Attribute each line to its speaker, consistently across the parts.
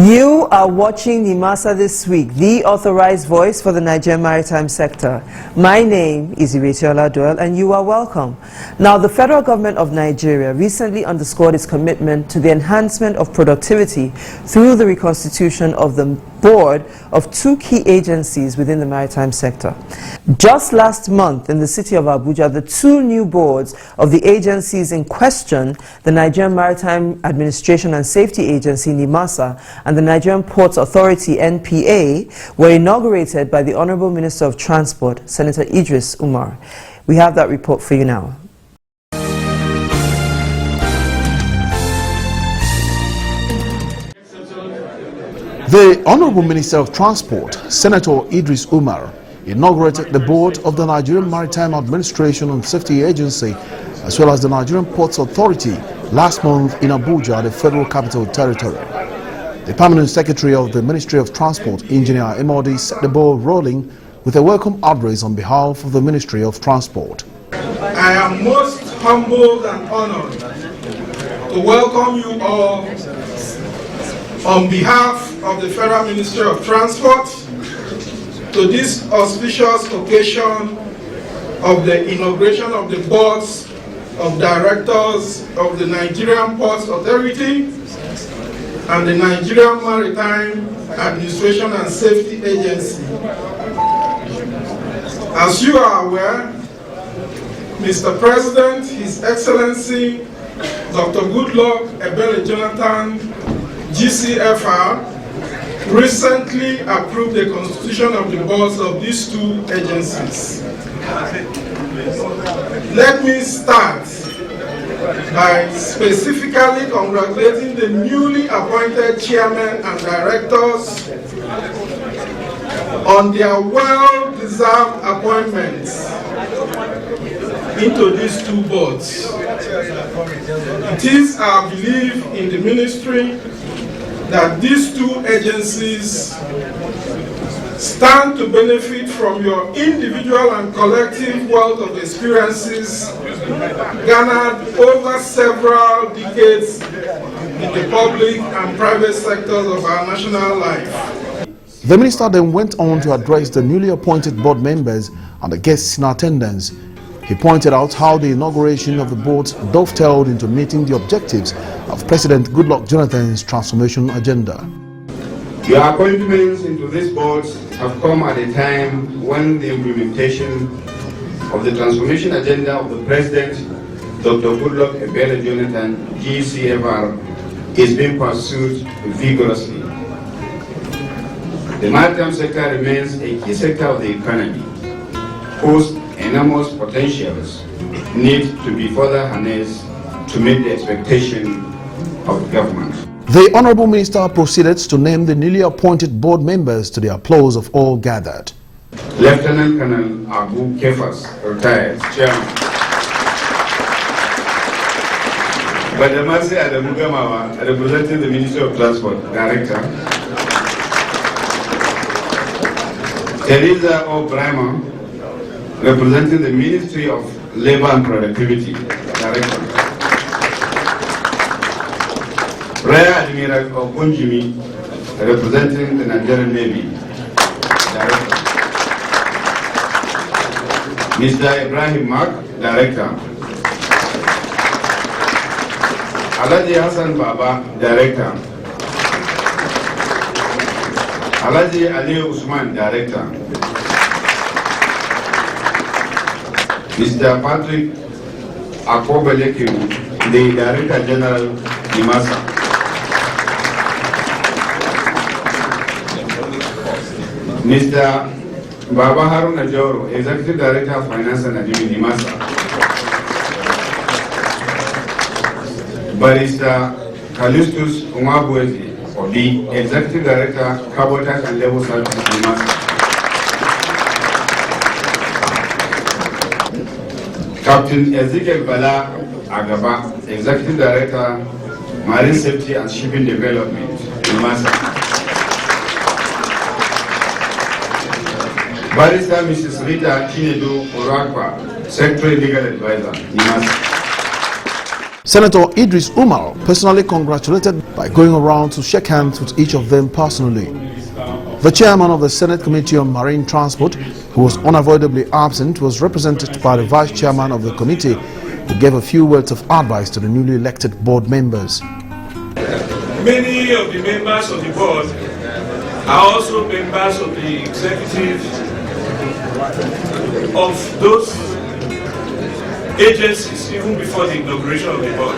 Speaker 1: You are watching Nimasa This Week, the authorized voice for the Nigerian maritime sector. My name is Iretiola Doyle and you are welcome. Now, the federal government of Nigeria recently underscored its commitment to the enhancement of productivity through the reconstitution of the board of two key agencies within the maritime sector. Just last month in the city of Abuja, the two new boards of the agencies in question, the Nigerian Maritime Administration and Safety Agency, Nimasa, and the Nigerian Ports Authority, NPA, were inaugurated by the Honorable Minister of Transport, Senator Idris Umar. We have that report for you now.
Speaker 2: The Honorable Minister of Transport, Senator Idris Umar, inaugurated the board of the Nigerian Maritime Administration and Safety Agency as well as the Nigerian Ports Authority last month in Abuja, the Federal Capital Territory. The Permanent Secretary of the Ministry of Transport, Engineer Emodi, set the ball rolling with a welcome address on behalf of the Ministry of Transport.
Speaker 3: I am most humbled and honored to welcome you all on behalf of the Federal Ministry of Transport to this auspicious occasion of the inauguration of the boards of directors of the Nigerian Ports Authority and the Nigerian Maritime Administration and Safety Agency. As you are aware, Mr. President, His Excellency Dr. Goodluck Ebele Jonathan, GCFR, recently approved the constitution of the boards of these two agencies. Let me start by specifically congratulating the newly appointed chairmen and directors on their well-deserved appointments into these two boards. It is our belief in the ministry that these two agencies stand to benefit from your individual and collective wealth of experiences garnered over several decades in the public and private sectors of our national life.
Speaker 2: The minister then went on to address the newly appointed board members and the guests in attendance. He pointed out how the inauguration of the boards dovetailed into meeting the objectives of President Goodluck Jonathan's transformation agenda.
Speaker 4: Your appointments into these boards have come at a time when the implementation of the transformation agenda of the President, Dr. Goodluck Ebele Jonathan, GCFR, is being pursued vigorously. The maritime sector remains a key sector of the economy, whose enormous potentials need to be further harnessed to meet the expectation of the government.
Speaker 2: The Honorable Minister proceeded to name the newly appointed board members to the applause of all gathered.
Speaker 4: Lieutenant Colonel Abu Kefas, retired, Chairman. Badamasi Adamu Gamawa, representing the Ministry of Transport, Director. Teresa O'Brien, representing the Ministry of Labor and Productivity, Director. Rear Admiral Ogunjimi, representing the Nigerian Navy, Director. Mr. Ibrahim Mark, Director. Alaji Hassan Baba, Director. Alaji Ali Usman, Director. Mr. Patrick Akobeleku, the Director General, Nimasa. Mr. Baba Haruna Joro, Executive Director of Finance and Admin, Nimasa. Barrister Callistus Umabwezi, the Executive Director, Cabotage and Level Services, Nimasa. Captain Ezekiel Bala Agaba, Executive Director, Marine Safety and Shipping Development, Nimasa. Barrister Mrs. Rita Chinedu Orakwa, Secretary Legal Advisor, Nimasa.
Speaker 2: Senator Idris Umar personally congratulated by going around to shake hands with each of them personally. The chairman of the Senate Committee on Marine Transport, who was unavoidably absent, was represented by the vice chairman of the committee, who gave a few words of advice to the newly elected board members.
Speaker 5: Many of the members of the board are also members of the executive of those agencies even before the inauguration of the board.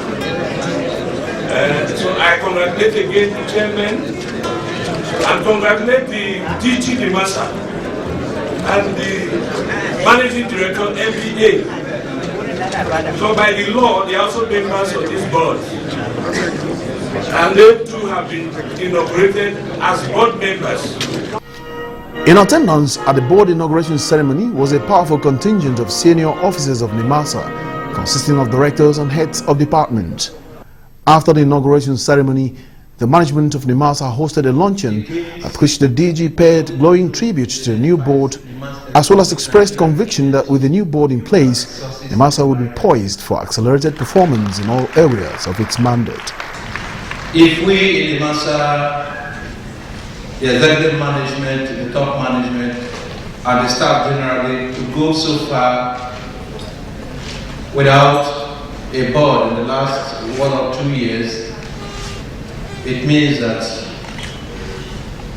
Speaker 5: So I congratulate again the chairman and congratulate the DG Nimasa and the managing director MBA. So by the law, they are also members of this board. And they too have been inaugurated as board members.
Speaker 2: In attendance at the board inauguration ceremony was a powerful contingent of senior officers of Nimasa, consisting of directors and heads of department. After the inauguration ceremony, the management of Nimasa hosted a luncheon at which the DG paid glowing tribute to the new board, as well as expressed conviction that with the new board in place, Nimasa would be poised for accelerated performance in all areas of its mandate.
Speaker 6: If we in Nimasa, the executive management, the top management, and the staff generally to go so far without a board in the last 1 or 2 years, it means that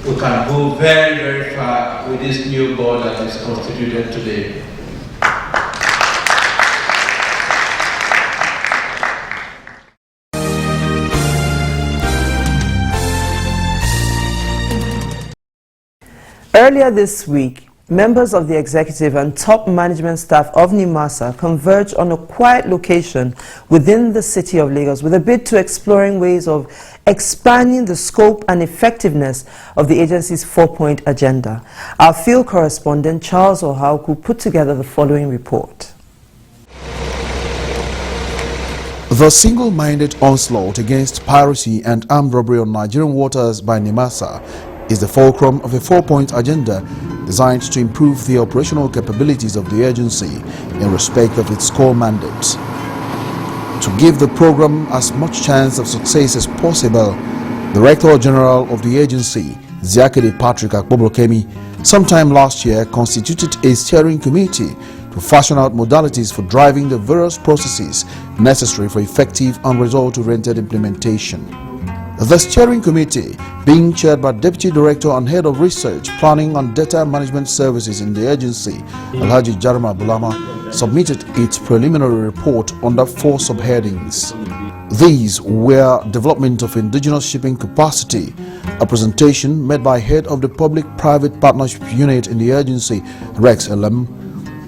Speaker 6: we can go very, very far with this new board that is constituted today.
Speaker 1: Earlier this week, members of the executive and top management staff of Nimasa converged on a quiet location within the city of Lagos with a bid to exploring ways of expanding the scope and effectiveness of the agency's 4-point agenda. Our field correspondent Charles Ohauku put together the following report.
Speaker 2: The single-minded onslaught against piracy and armed robbery on Nigerian waters by Nimasa is the fulcrum of a 4-point agenda designed to improve the operational capabilities of the agency in respect of its core mandates. To give the program as much chance of success as possible, the Director General of the agency, Ziakede Patrick Akpoblokemi, sometime last year constituted a steering committee to fashion out modalities for driving the various processes necessary for effective and result-oriented implementation. The steering committee, being chaired by Deputy Director and Head of Research, Planning and Data Management Services in the agency, Alhaji Jarma Bulama, submitted its preliminary report under 4 subheadings. These were development of indigenous shipping capacity, a presentation made by Head of the Public-Private Partnership Unit in the agency, Rex LM,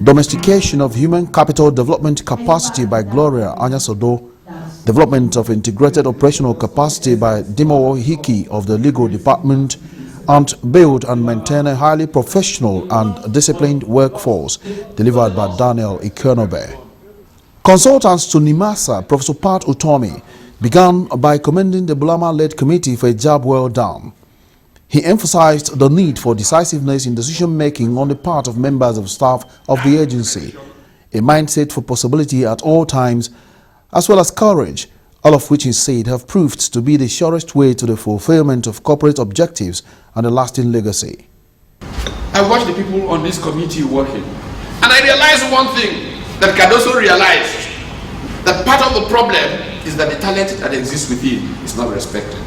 Speaker 2: domestication of human capital development capacity by Gloria Anyasodo, development of integrated operational capacity by Dimowo Hiki of the Legal Department, and build and maintain a highly professional and disciplined workforce delivered by Daniel Ikonobe. Consultants to Nimasa, Professor Pat Utomi, began by commending the Bulama-led committee for a job well done. He emphasized the need for decisiveness in decision-making on the part of members of staff of the agency, a mindset for possibility at all times, as well as courage, all of which he said have proved to be the surest way to the fulfillment of corporate objectives and a lasting legacy.
Speaker 7: I watched the people on this committee working, and I realized one thing that Cardoso realized, that part of the problem is that the talent that exists within is not respected.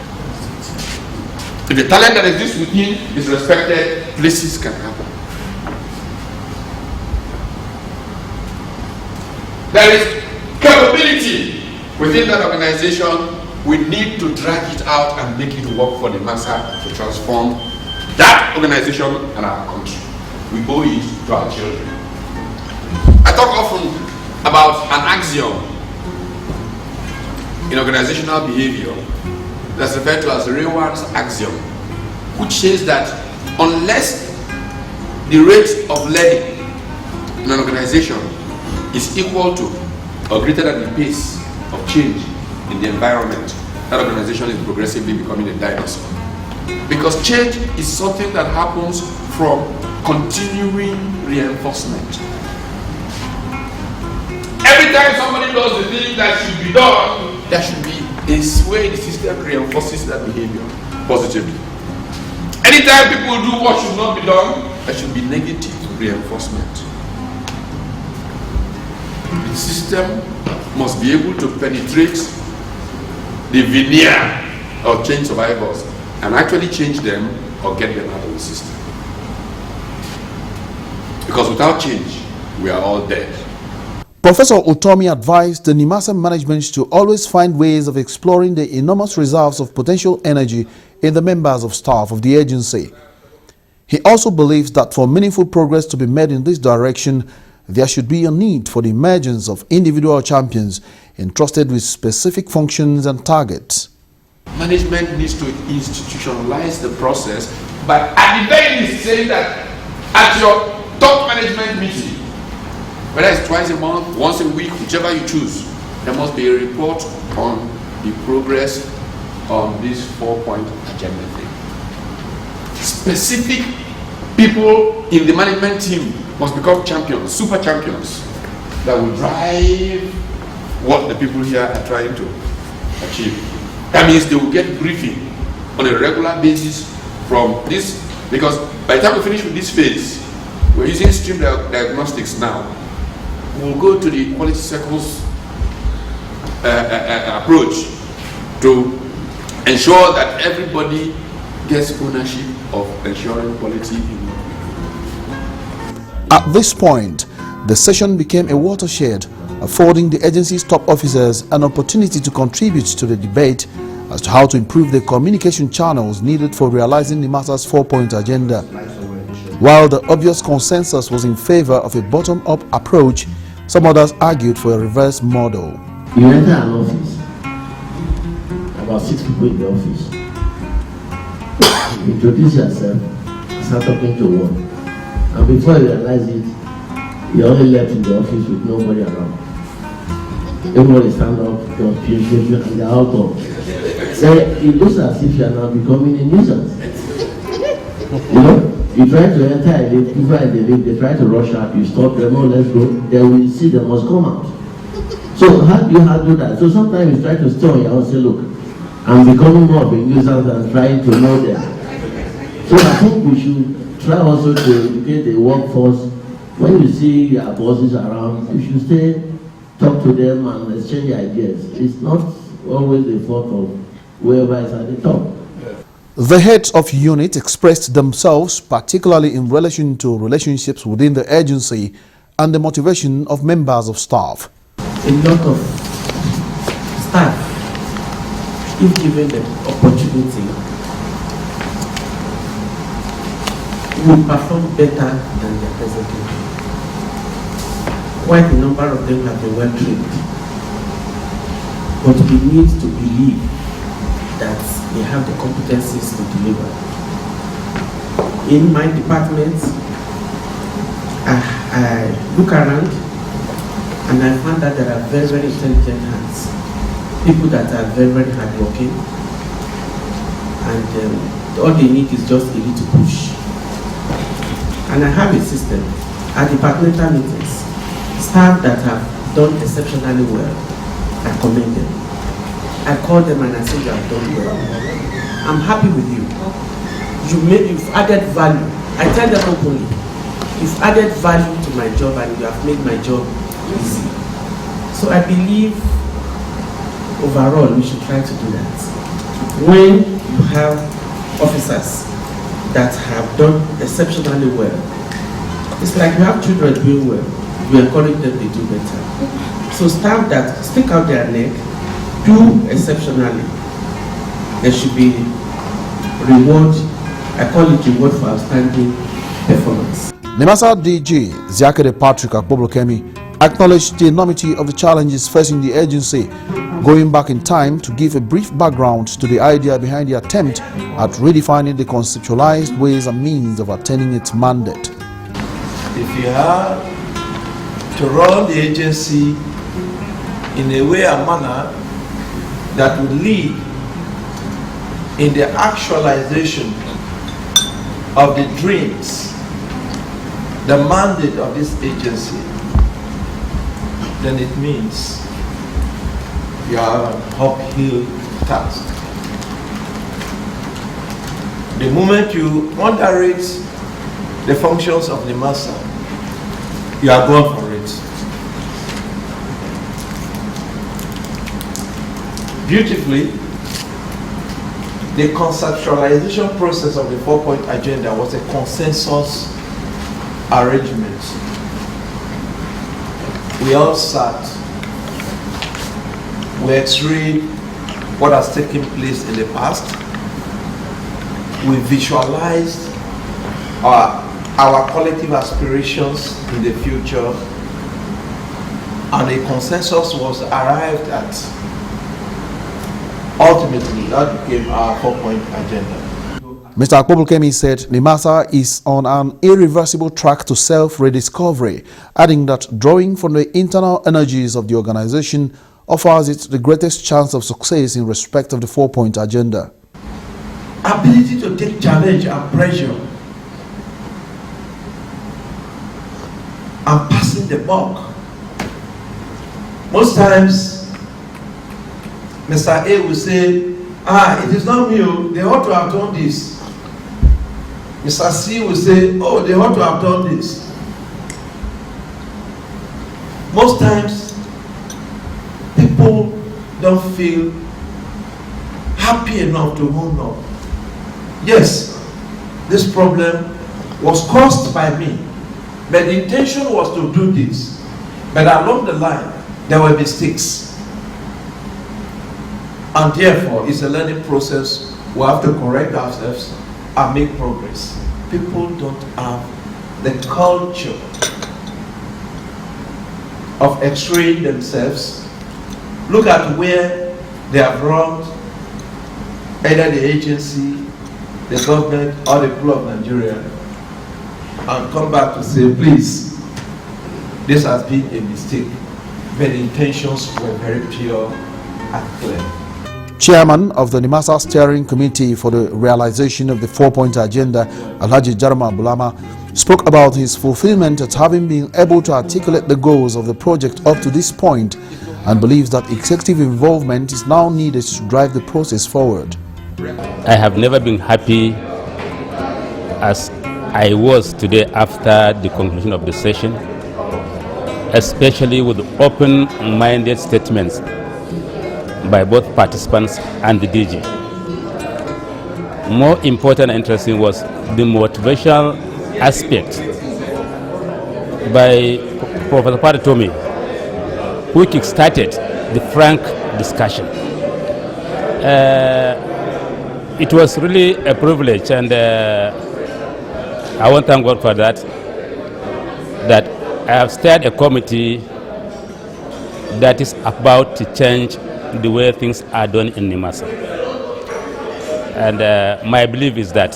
Speaker 7: If the talent that exists within is respected, places can happen. There is capability within that organization. We need to drag it out and make it work for the Nimasa to transform that organization and our country. We owe it to our children. I talk often about an axiom in organizational behavior that's referred to as Rewan's axiom, which says that unless the rate of learning in an organization is equal to or greater than the pace of change in the environment, that organization is progressively becoming a dinosaur. Because change is something that happens from continuing reinforcement. Every time somebody does the thing that should be done, there should be a this way the system reinforces that behavior positively. Anytime people do what should not be done, there should be negative reinforcement. The system must be able to penetrate the veneer of change survivors and actually change them or get them out of the system. Because without change, we are all dead.
Speaker 2: Professor Utomi advised the Nimasa management to always find ways of exploring the enormous reserves of potential energy in the members of staff of the agency. He also believes that for meaningful progress to be made in this direction, there should be a need for the emergence of individual champions entrusted with specific functions and targets.
Speaker 7: Management needs to institutionalize the process, but at the very least saying that at your top management meeting, whether it's twice a month, once a week, whichever you choose, there must be a report on the progress on this 4-point agenda thing. Specific people in the management team must become champions, super champions, that will drive what the people here are trying to achieve. That means they will get briefing on a regular basis from this, because by the time we finish with this phase, we're using stream diagnostics now. We'll go to the quality circles approach to ensure that everybody gets ownership of ensuring quality in work.
Speaker 2: At this point, the session became a watershed, affording the agency's top officers an opportunity to contribute to the debate as to how to improve the communication channels needed for realizing Nimasa's 4-point agenda. While the obvious consensus was in favor of a bottom-up approach, some others argued for a reverse model.
Speaker 8: You enter an office, about 6 people in the office. You introduce yourself, start talking to one. And before you realize it, you only left in the office with nobody around. Everybody stand up, and they're out of. So it looks as if you are now becoming a nuisance. You know? You try to enter a lift, people at the lift, they try to rush up, you stop them, oh, let's go, they will see they must come out. So how do you handle that? So sometimes you try to stay on your own, say, look, I'm becoming more of a nuisance than trying to know them. So I think we should try also to educate the workforce. When you see your bosses around, you should stay, talk to them and exchange ideas. It's not always the fault of whoever is at the top.
Speaker 2: The heads of units expressed themselves, particularly in relation to relationships within the agency and the motivation of members of staff.
Speaker 8: A lot of staff, if given the opportunity, will perform better than their present employer. Quite a number of them have been well trained, but we need to believe that they have the competencies to deliver. In my department, I look around and I find that there are very, very intelligent hands, people that are very, very hardworking, and all they need is just a little push. And I have a system at departmental meetings, staff that have done exceptionally well, I commend them. I call them and I say, you have done well. I'm happy with you. You've added value. I tell them openly, you've added value to my job and you have made my job easy. So I believe overall we should try to do that. When you have officers that have done exceptionally well, it's like you have children doing well, you encourage them to do better. So staff that stick out their neck, do exceptionally, there should be reward. I call it reward for outstanding performance.
Speaker 2: Nimasa DG Ziakere Patrick Akboblokemi acknowledged the enormity of the challenges facing the agency, going back in time to give a brief background to the idea behind the attempt at redefining the conceptualized ways and means of attaining its mandate.
Speaker 9: If you have to run the agency in a way and manner that would lead in the actualization of the dreams, the mandate of this agency, then it means you are on an uphill task. The moment you underrate the functions of Nimasa, you are gone for it. Beautifully, the conceptualization process of the 4-point agenda was a consensus arrangement. We all sat, we x-rayed what has taken place in the past, we visualized our collective aspirations in the future, and a consensus was arrived at. Ultimately, that became our 4-point agenda.
Speaker 2: Mr. Akpobulkemi said Nimasa is on an irreversible track to self-rediscovery, adding that drawing from the internal energies of the organization offers it the greatest chance of success in respect of the 4-point agenda.
Speaker 9: Ability to take challenge and pressure and passing the buck. Most times, Mr. A will say, it is not me, they ought to have done this. Mr. C will say, oh, they ought to have done this. Most times, people don't feel happy enough to own up. Yes, this problem was caused by me, but the intention was to do this. But along the line, there were mistakes. And therefore, it's a learning process. We have to correct ourselves and make progress. People don't have the culture of x-raying themselves. Look at where they have wronged either the agency, the government, or the people of Nigeria, and come back to say, please, this has been a mistake, but the intentions were very pure and clear.
Speaker 2: Chairman of the Nimasa Steering Committee for the realization of the 4-point agenda, Alhaji Jarma Bulama, spoke about his fulfillment at having been able to articulate the goals of the project up to this point and believes that executive involvement is now needed to drive the process forward.
Speaker 10: I have never been happy as I was today after the conclusion of the session, especially with open-minded statements by both participants and the DG. More important and interesting was the motivational aspect by Professor Paratomi, who kick-started the frank discussion. It was really a privilege, and I want to thank God for that, that I have started a committee that is about to change the way things are done in Nimasa. And my belief is that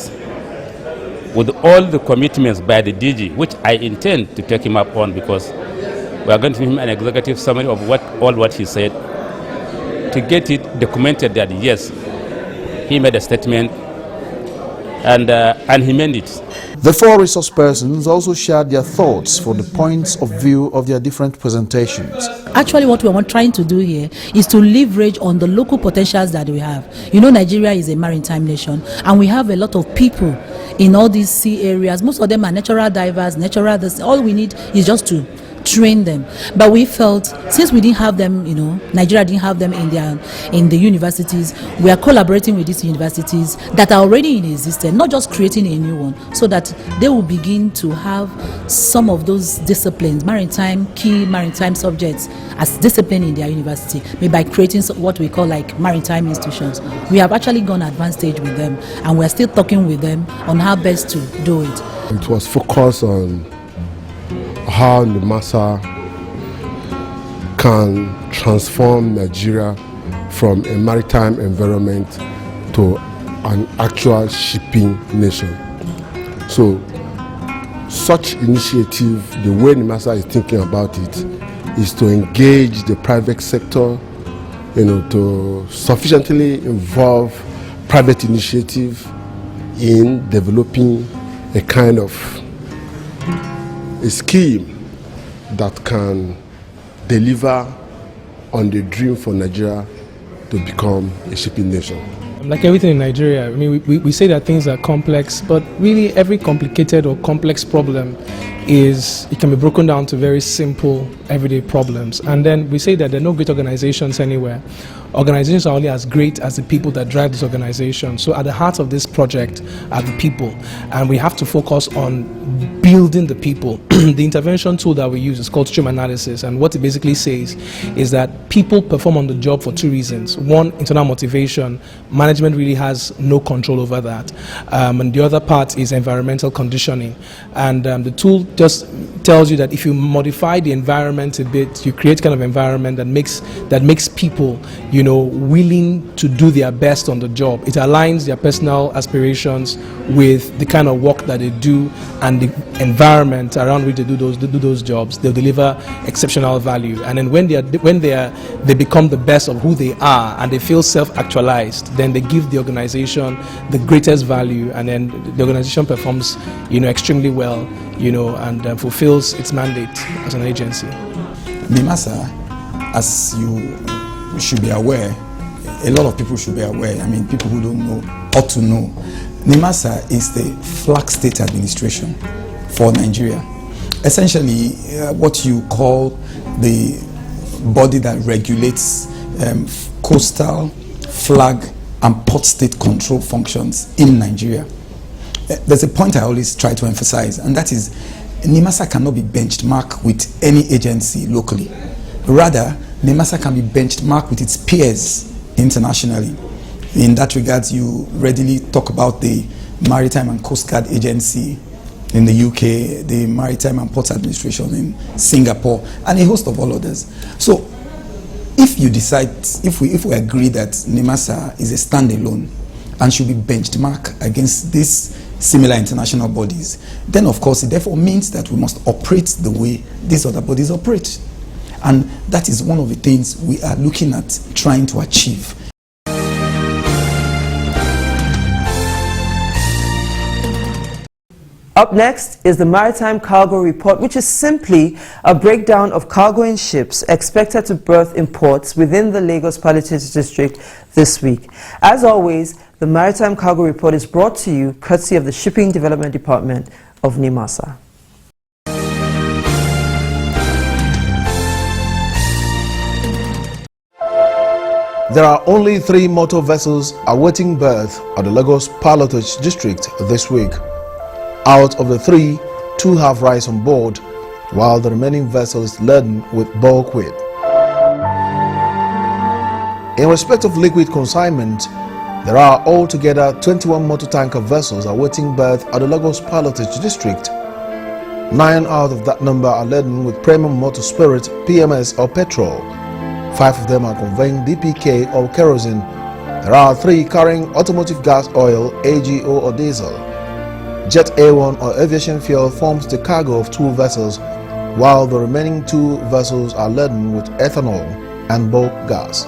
Speaker 10: with all the commitments by the DG, which I intend to take him up on, because we are going to give him an executive summary of what he said, to get it documented that yes, he made a statement and he meant it.
Speaker 2: The 4 resource persons also shared their thoughts for the points of view of their different presentations.
Speaker 11: Actually, what we are trying to do here is to leverage on the local potentials that we have. You know, Nigeria is a maritime nation, and we have a lot of people in all these sea areas. Most of them are natural divers, all we need is just to train them. But we felt, since we didn't have them, you know, Nigeria didn't have them in the universities, we are collaborating with these universities that are already in existence, not just creating a new one, so that they will begin to have some of those disciplines, key maritime subjects as discipline in their university, maybe by creating what we call like maritime institutions. We have actually gone advanced stage with them, and we're still talking with them on how best to do it.
Speaker 12: It was focused on how Nimasa can transform Nigeria from a maritime environment to an actual shipping nation. So, such initiative, the way Nimasa is thinking about it, is to engage the private sector, you know, to sufficiently involve private initiative in developing a kind of a scheme that can deliver on the dream for Nigeria to become a shipping nation.
Speaker 13: Like everything in Nigeria, I mean, we say that things are complex, but really every complicated or complex problem it can be broken down to very simple everyday problems. And then we say that there are no great organizations anywhere. Organizations are only as great as the people that drive this organization. So at the heart of this project are the people, and we have to focus on building the people. The intervention tool that we use is called stream analysis, and what it basically says is that people perform on the job for two reasons. One, internal motivation. Management really has no control over that. And the other part is environmental conditioning. And the tool just tells you that if you modify the environment a bit, you create kind of environment that makes people, willing to do their best on the job. It aligns their personal aspirations with the kind of work that they do and the environment around which they do those jobs. They'll deliver exceptional value. And then when they become the best of who they are and they feel self-actualized, then they give the organization the greatest value, and then the organization performs, extremely well, and fulfills its mandate as an agency.
Speaker 14: Nimasa, as you should be aware, a lot of people should be aware, people who don't know ought to know, Nimasa is the flag state administration for Nigeria. Essentially, what you call the body that regulates coastal, flag, and port state control functions in Nigeria. There's a point I always try to emphasize, and that is Nimasa cannot be benchmarked with any agency locally. Rather, Nimasa can be benchmarked with its peers internationally. In that regard, you readily talk about the Maritime and Coast Guard Agency in the UK, the Maritime and Ports Administration in Singapore, and a host of all others. So, if you decide, if we agree that Nimasa is a standalone and should be benchmarked against these similar international bodies, then of course it therefore means that we must operate the way these other bodies operate. And that is one of the things we are looking at trying to achieve.
Speaker 1: Up next is the Maritime Cargo Report, which is simply a breakdown of cargoing ships expected to berth in ports within the Lagos Palliative District this week. As always, the Maritime Cargo Report is brought to you courtesy of the Shipping Development Department of Nimasa.
Speaker 2: There are only 3 motor vessels awaiting berth at the Lagos Palliative District this week. Out of the 3, 2 have rice on board, while the remaining vessel is laden with bulk weight. In respect of liquid consignment, there are altogether 21 motor tanker vessels awaiting berth at the Lagos Palliative District. 9 out of that number are laden with premium motor spirit, PMS or petrol. 5 of them are conveying DPK or kerosene. There are 3 carrying automotive gas oil, AGO or diesel. Jet A1 or aviation fuel forms the cargo of 2 vessels, while the remaining 2 vessels are laden with ethanol and bulk gas.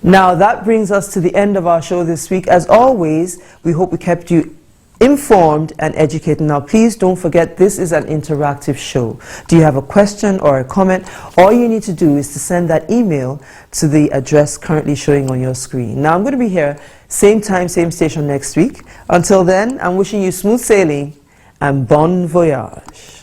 Speaker 1: Now that brings us to the end of our show this week. As always, we hope we kept you informed and educated. Now please don't forget, this is an interactive show. Do you have a question or a comment? All you need to do is to send that email to the address currently showing on your screen. Now I'm going to be here same time, same station next week. Until then, I'm wishing you smooth sailing and bon voyage.